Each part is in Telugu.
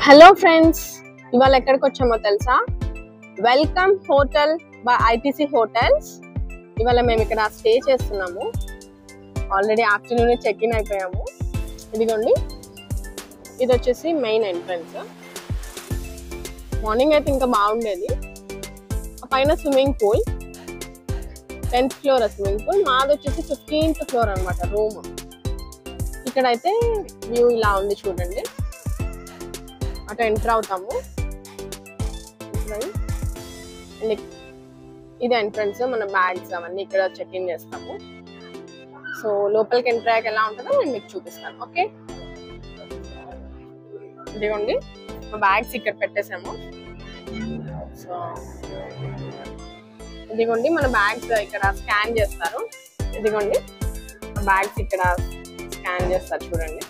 హలో ఫ్రెండ్స్, ఇవాళ ఎక్కడికి వచ్చామో తెలుసా? Welcome hotel by ITC hotels. ఇవాళ మేము ఇక్కడ స్టే చేస్తున్నాము. ఆల్రెడీ ఆఫ్టర్నూన్ చెక్ ఇన్ అయిపోయాము. ఇదిగోండి, ఇది వచ్చేసి మెయిన్ ఎంట్రన్స్. మార్నింగ్ అయితే ఇంకా బాగుండేది. పైన swimming pool, 10th floor swimming pool. మాది వచ్చేసి 15th ఫ్లోర్ అనమాట రూమ్. ఇక్కడైతే వ్యూ ఇలా ఉంది చూడండి. అటు ఎంటర్ అవుతాము. ఇది ఎంట్రన్స్. మన బ్యాగ్స్ అవన్నీ ఇక్కడ చెక్ ఇన్ చేస్తాము. సో లోపలికి ఎంటర్ అయ్యాక ఎలా ఉంటుందో నేను మీకు చూపిస్తాను. ఓకే, ఇదిగోండి మా బ్యాగ్స్ ఇక్కడ పెట్టేసాము. సో ఇదిగోండి మన బ్యాగ్స్ ఇక్కడ స్కాన్ చేస్తారు. ఇదిగోండి బ్యాగ్స్ ఇక్కడ స్కాన్ చేస్తారు చూడండి.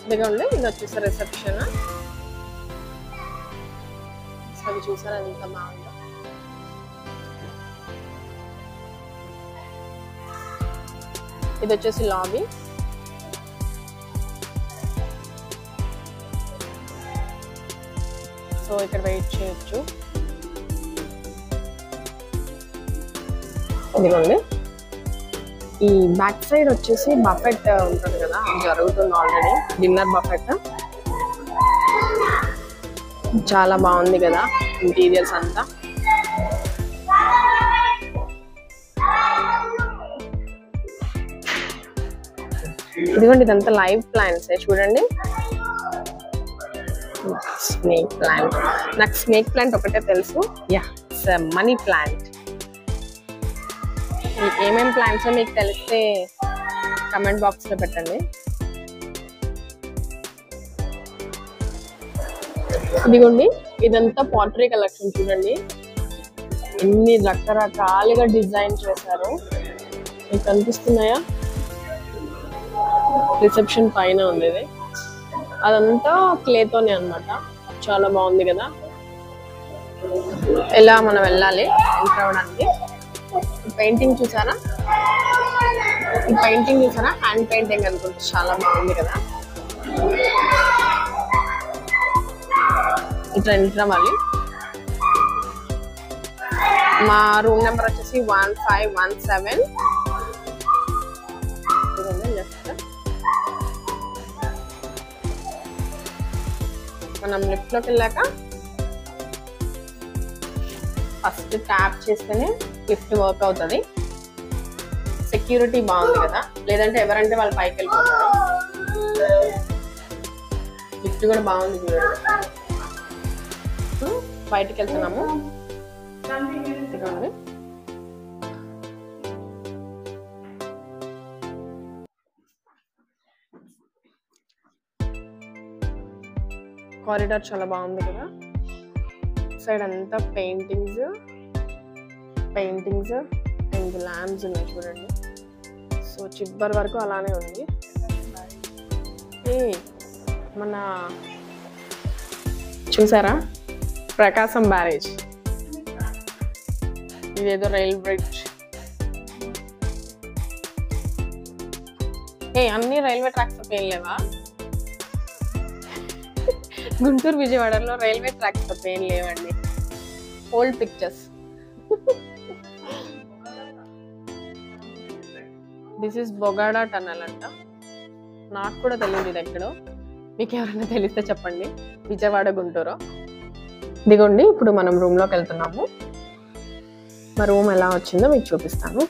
ఇదిగోండి, ఇది వచ్చేసి రిసెప్షన్. అది చూసారా ఎంత బాగుందో. ఇది వచ్చేసి లాబీ. సో ఇక్కడ వెయిట్ చేయొచ్చు. ఇదిగోండి, ఈ బ్యాక్ సైడ్ వచ్చేసి బఫెట్ ఉంటుంది కదా, జరుగుతుంది ఆల్రెడీ. డిన్నర్ బఫెట్ చాలా బాగుంది కదా, ఇంటీరియర్స్ అంతా. ఇదిగోండి, ఇదంతా లైవ్ ప్లాంట్స్ చూడండి. Snake plant. నాకు స్నేక్ ప్లాంట్ ఒకటే తెలుసు, యా మనీ ప్లాంట్. మీకు ఏమేమి ప్లాంట్స్ మీకు తెలిస్తే కమెంట్ బాక్స్లో పెట్టండి. ఇదిగోండి, ఇదంతా పాటరీ కలెక్షన్ చూడండి. ఎన్ని రకరకాలుగా డిజైన్ చేశారు. మీకు కనిపిస్తున్నాయా? రిసెప్షన్ పైన ఉంది ఇది. అదంతా క్లేతోనే అనమాట. చాలా బాగుంది కదా. ఎలా మనం వెళ్ళాలి ఎంటర్ అవ్వడానికి. పెయింటింగ్ చూసారా? ఈ పెయింటింగ్ చూసారా? హ్యాండ్ పెయింటింగ్ అనుకుంటే చాలా బాగుంది కదా. ఇట్లా ఎంటర్ అవ్వాలి. మా రూమ్ నెంబర్ వచ్చేసి 1517. మనం లిఫ్ట్ లోకి వెళ్ళాక ఫస్ట్ ట్యాప్ చేస్తేనే లిఫ్ట్ వర్క్ అవుతుంది. సెక్యూరిటీ బాగుంది కదా, లేదంటే ఎవరంటే వాళ్ళు పైకి వెళ్ళిపోతారు. లిఫ్ట్ కూడా బాగుంది చూడండి. బయటికి వెళ్తున్నాము. కారిడార్ చాలా బాగుంది కదా. సైడ్ అంతా పెయింటింగ్స్ అండ్ ల్యాంప్స్ ఉన్నాయి చూడండి. సో చివరి వరకు అలానే ఉంది. మన చూసారా ప్రకాశం బ్యారేజ్, ఇదేదో రైల్ బ్రిడ్జ్. అన్ని రైల్వే ట్రాక్స్ తప్ప ఏం లేవా? గుంటూరు విజయవాడలో రైల్వే ట్రాక్స్ తప్ప ఏం లేవండి. Old pictures. This is Bogada tunnel అంట. నాకు కూడా తెలియదు ఇది ఎక్కడో. మీకు ఎవరైనా తెలిస్తే చెప్పండి, విజయవాడ గుంటూరు. ఇదిగోండి, ఇప్పుడు మనం రూమ్లోకి వెళ్తున్నాము. మా రూమ్ ఎలా వచ్చిందో మీకు చూపిస్తాను.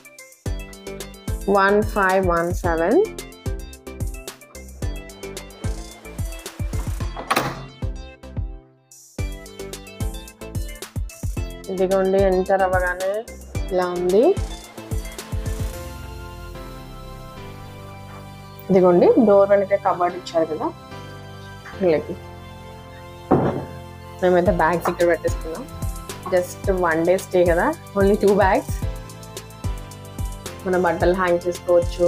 1517. ఇదిగోండి, ఎంటర్ అవ్వగానే ఇలా ఉంది. ఇదిగోండి, డోర్ వెనక కబర్డ్ ఇచ్చారు కదా. వీళ్ళకి మేమైతే బ్యాగ్స్ ఇక్కడ పెట్టేసుకున్నాం. జస్ట్ 1 day స్టే కదా, ఓన్లీ 2 bags. మన బట్టలు హ్యాంగ్ చేసుకోవచ్చు.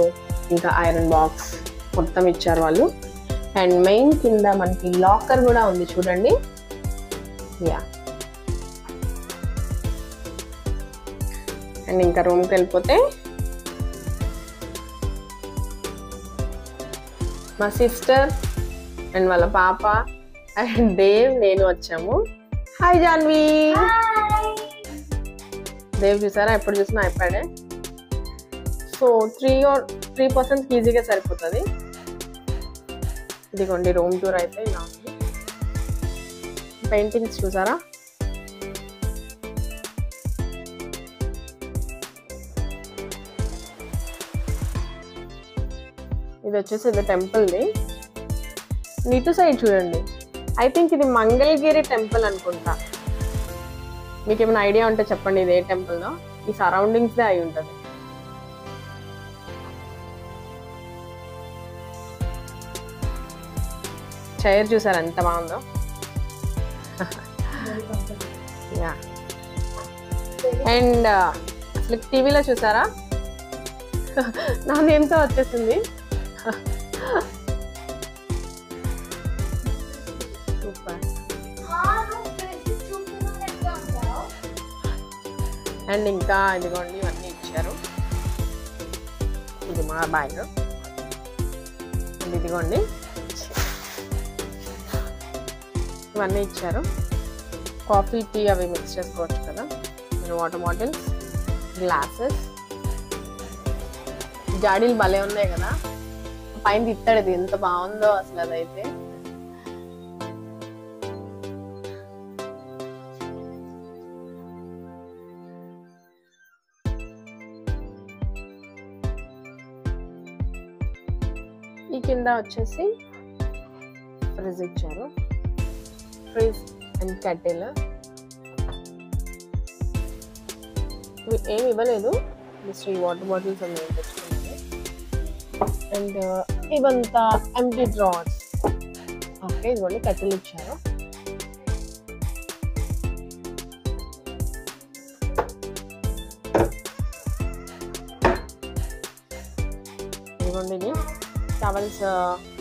ఇంకా ఐరన్ బాక్స్ మొత్తం ఇచ్చారు వాళ్ళు. అండ్ మెయిన్ కింద మనకి లాకర్ కూడా ఉంది చూడండి. యా అండ్ ఇంకా రూమ్కి వెళ్ళిపోతే మా సిస్టర్ అండ్ వాళ్ళ పాప అండ్ దేవ్ నేను వచ్చాము. హాయ్ జాన్వి. దేవ్ చూసారా, ఎప్పుడు చూసినా అయిపోయాడే. సో 3 పర్సన్స్ ఈజీగా సరిపోతుంది. ఇదిగోండి రూమ్ టూర్ అయితే ఇలా ఉంది. పెయింటింగ్స్ చూసారా, ఇది వచ్చేసి ఇది టెంపుల్ది. ఇటు సైడ్ చూడండి, ఐ థింక్ ఇది మంగళగిరి టెంపుల్ అనుకుంటా. మీకు ఏమైనా ఐడియా ఉంటే చెప్పండి ఇది ఏ టెంపుల్లో. ఈ సరౌండింగ్స్దే అయి ఉంటుంది. చైర్ చూసారు ఎంత బాగుందో. యా, అండ్ అసలు టీవీలో చూసారా నా నేమ్తో వచ్చేసింది. సూపర్. అండ్ ఇంకా ఇదిగోండి ఇవన్నీ ఇచ్చారు. ఇది మా బ్యాగ్. అండ్ ఇదిగోండి ఇవన్నీ ఇచ్చారు. కాఫీ టీ అవి మిక్స్ చేసుకోవచ్చు కదా. వాటర్ బాటిల్స్, గ్లాసెస్, జాడీలు భలే ఉన్నాయి కదా. పైన తిట్టాడు, ఇది ఎంత బాగుందో అసలు. అదైతే ఈ కింద వచ్చేసి ఫ్రిడ్జ్ ఇచ్చారు. ఫ్రిడ్జ్ అండ్ కట్టెల్ ఏమి ఇవ్వలేదు, జస్ట్ ఈ వాటర్ బాటిల్స్ అన్నీ తెచ్చుకున్నాను. అండ్ ఇవంతా ఎంటీ డ్రాస్. ఓకే, ఇదిగోండి కట్టెలు ఇచ్చారు. ఇదిగోండి ఇది టవల్స్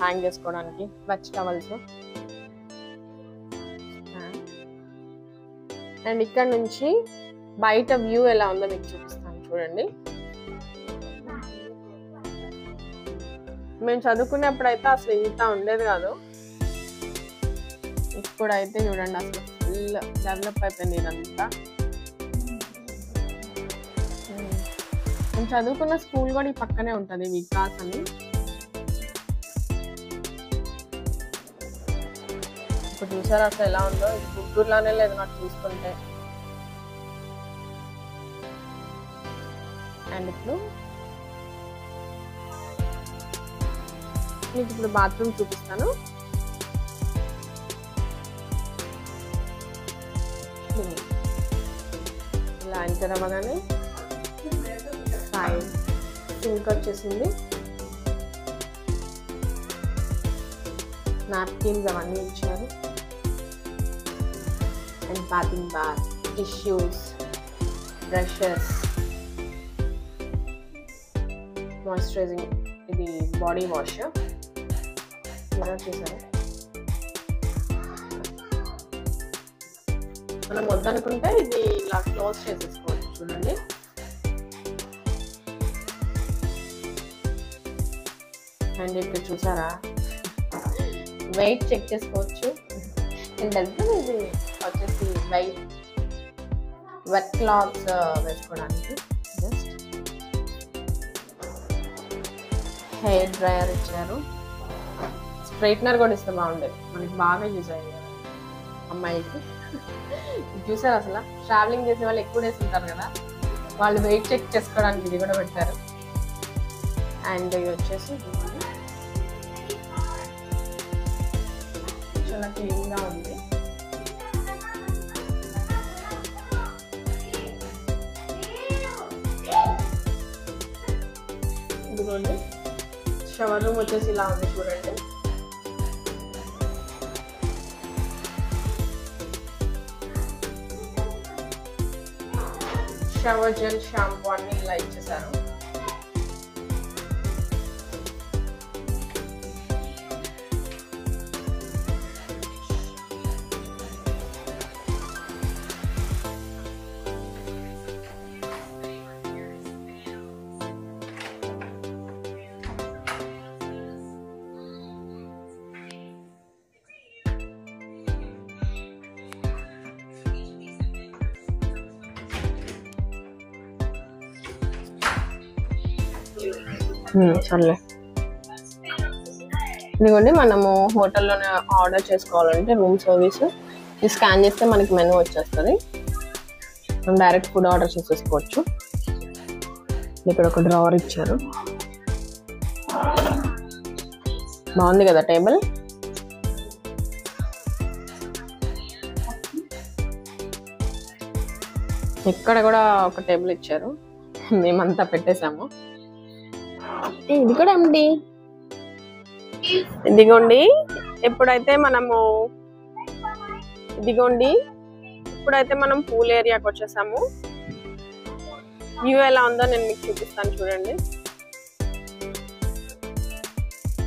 హ్యాంగ్ చేసుకోవడానికి, వెజ్ టవల్స్. అండ్ ఇక్కడ నుంచి బయట వ్యూ ఎలా ఉందో మీకు చూపిస్తాను చూడండి. మేము చదువుకునేప్పుడైతే అసలు ఇంత ఉండేది కాదు. ఇప్పుడైతే చూడండి అసలు ఫుల్ డెవలప్ అయిపోయింది ఇదంతా. మేము చదువుకున్న స్కూల్ కూడా ఈ పక్కనే ఉంటుంది, వికాస్ అని. ఇప్పుడు చూసారా అసలు ఎలా ఉందో. ఇది గుంటూరులోనే లేదు నాకు చూసుకుంటే. అండ్ ఇప్పుడు మీకు ఇప్పుడు బాత్రూమ్ చూపిస్తాను. ఇలా ఎంటర్ అవ్వగానే సైడ్ సింక్ వచ్చేసింది. నాప్కిన్స్ అవన్నీ ఇచ్చారు. And bathing bath, tissues, brushes, moisturizing, ఇది బాడీ వాష్. ఇలా చూసారు. మనం వద్దనుకుంటే ఇది ఇలా క్లోజ్ చేసేసుకోవచ్చు చూడండి. అండ్ ఇక్కడ చూసారా వెయిట్ చెక్ చేసుకోవచ్చు. అండ్ ఇది వచ్చేసి వెట్ క్లాత్స్ వేసుకోవడానికి. జస్ట్ హెయిర్ డ్రైయర్ ఇచ్చారు. స్ట్రైట్నర్ కూడా ఇస్తే బాగుండేది, మనకి బాగా యూజ్ అయ్యేది అమ్మాయికి. చూసారు అసలు ట్రావెలింగ్ చేసే వాళ్ళు ఎక్కువ డేస్ ఉంటారు కదా, వాళ్ళు వెయిట్ చెక్ చేసుకోవడానికి ఇది కూడా పెట్టారు. అండ్ ఇది వచ్చేసి చాలా క్లీన్గా ఉంది. ఇదిగోండి షవర్ రూమ్ వచ్చేసి ఇలా ఉంది చూడండి. షవర్ జెల్, షాంపూ అన్ని ఇలా ఇచ్చేసారు. సర్లే. ఇదిగోండి మనము హోటల్లోనే ఆర్డర్ చేసుకోవాలంటే రూమ్ సర్వీస్ ఇది స్కాన్ చేస్తే మనకి మెనూ వచ్చేస్తుంది. మనం డైరెక్ట్ ఫుడ్ ఆర్డర్ చేసేసుకోవచ్చు. ఇక్కడ ఒక డ్రావర్ ఇచ్చారు, బాగుంది కదా టేబుల్. ఇక్కడ కూడా ఒక టేబుల్ ఇచ్చారు, మేమంతా పెట్టేసాము. ఇది కూడా ఎంటీ. ఇదిగోండి ఇప్పుడైతే మనం పూల్ ఏరియాకి వచ్చేసాము. వ్యూ ఎలా ఉందో నేను మీకు చూపిస్తాను చూడండి.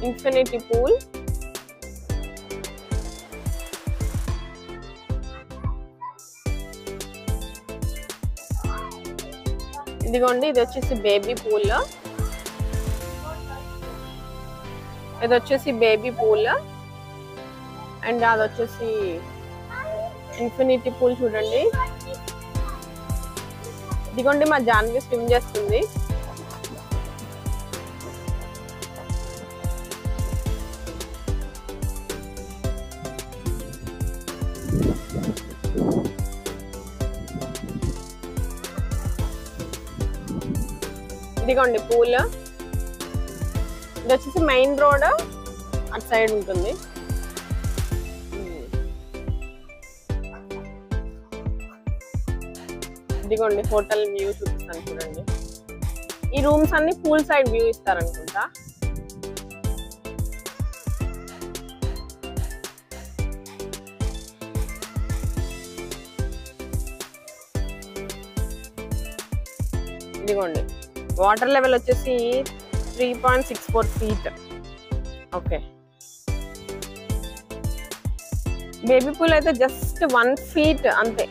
Infinity pool. ఇదిగోండి ఇది వచ్చేసి బేబీ పూల్. ఇది వచ్చేసి బేబీ పూల్ అండ్ అది వచ్చేసి ఇన్ఫినిటీ పూల్. చూడండి ఇదిగోండి మా జాన్వి స్విమ్ చేస్తుంది. ఇదిగోండి పూల్. ఇది వచ్చేసి మెయిన్ రోడ్ అటు సైడ్ ఉంటుంది. ఇదిగోండి హోటల్ వ్యూ చూపిస్తాను చూడండి. ఈ రూమ్స్ అన్ని పూల్ సైడ్ వ్యూ ఇస్తారనుకుంటా. ఇదిగోండి వాటర్ లెవెల్ వచ్చేసి 3.64 feet. ఓకే, బేబీ పూల్ అయితే జస్ట్ 1 feet అంతే.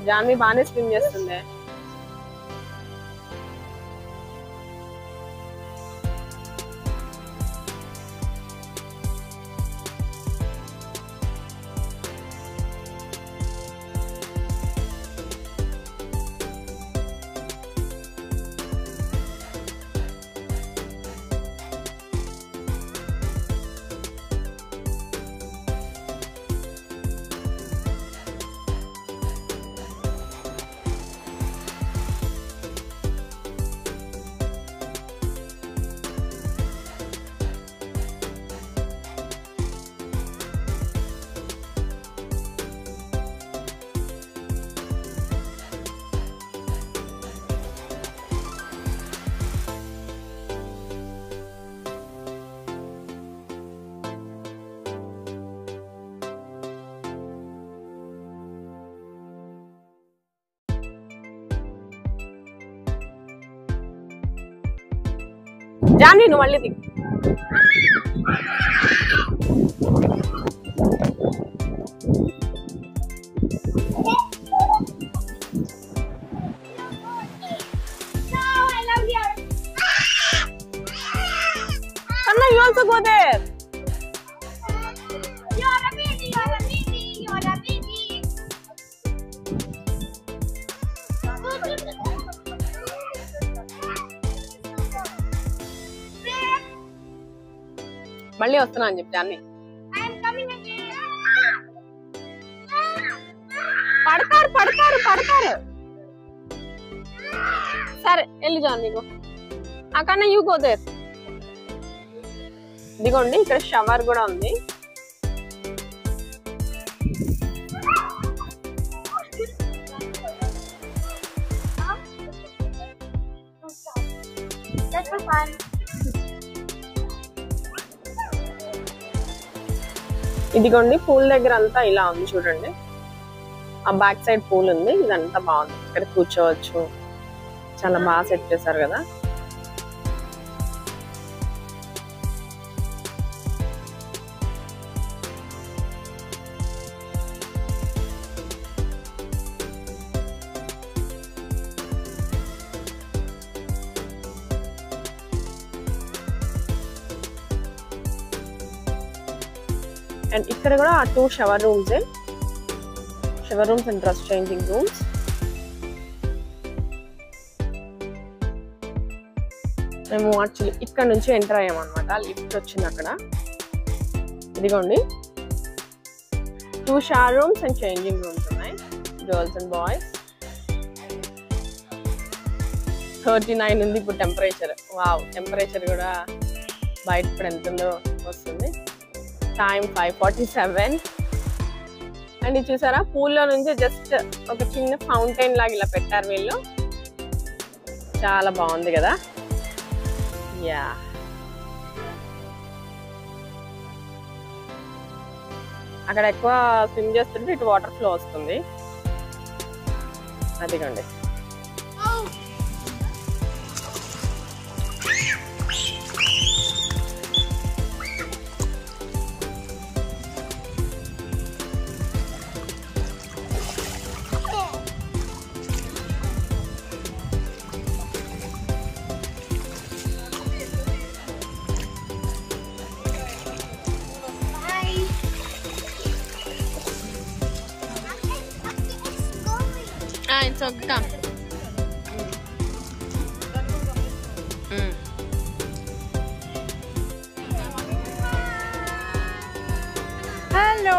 జాన్వి బాగానే స్విమ్ చేస్తుంది. జాన్వి నువ్వు మళ్ళీ దిగు. Kanna, you also go there. You're a baby, you're a baby, you're a baby. మళ్ళీ వస్తున్నా అని చెప్పి జాన్వి. పడతారు పడతారు పడతారు. సరే వెళ్ళి జాన్వి గో. అకన్నా యూ గో దేర్. ఇదిగోండి ఇక్కడ షవర్ కూడా ఉంది. That's for fun. ఇదిగోండి పూల్ దగ్గర అంతా ఇలా ఉంది చూడండి. ఆ బ్యాక్ సైడ్ పూల్ ఉంది. ఇదంతా బాగుంది, ఇక్కడ కూర్చోవచ్చు. చాలా బాగా సెట్ చేశారు కదా. అండ్ ఇక్కడ కూడా 2 shower rooms and dress changing rooms. మేము యాక్చువల్లీ ఇక్కడ నుంచి ఎంటర్ అయ్యామన్నమాట. లిఫ్ట్ వచ్చింది అక్కడ. ఇదిగోండి 2 shower rooms and changing rooms ఉన్నాయి, గర్ల్స్ అండ్ బాయ్స్. 39 ఉంది ఇప్పుడు టెంపరేచర్. వావ్, టెంపరేచర్ కూడా బయట ఇప్పుడు ఎంత ఉందో వస్తుంది. టైం 5:47. అండ్ ఇది చూసారా, పూల్లో నుంచి జస్ట్ ఒక చిన్న ఫౌంటైన్ లాగా ఇలా పెట్టారు వీళ్ళు. చాలా బాగుంది కదా. యా, అక్కడ ఎక్కువ స్విమ్ చేస్తుంటే ఇటు వాటర్ ఫ్లో వస్తుంది. అదిగోండి. It's okay, come. Hello.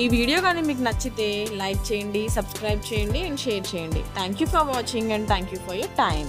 ఈ వీడియో కానీ మీకు నచ్చితే లైక్ చేయండి, సబ్స్క్రైబ్ చేయండి అండ్ షేర్ చేయండి. Thank you for watching and thank you for your time.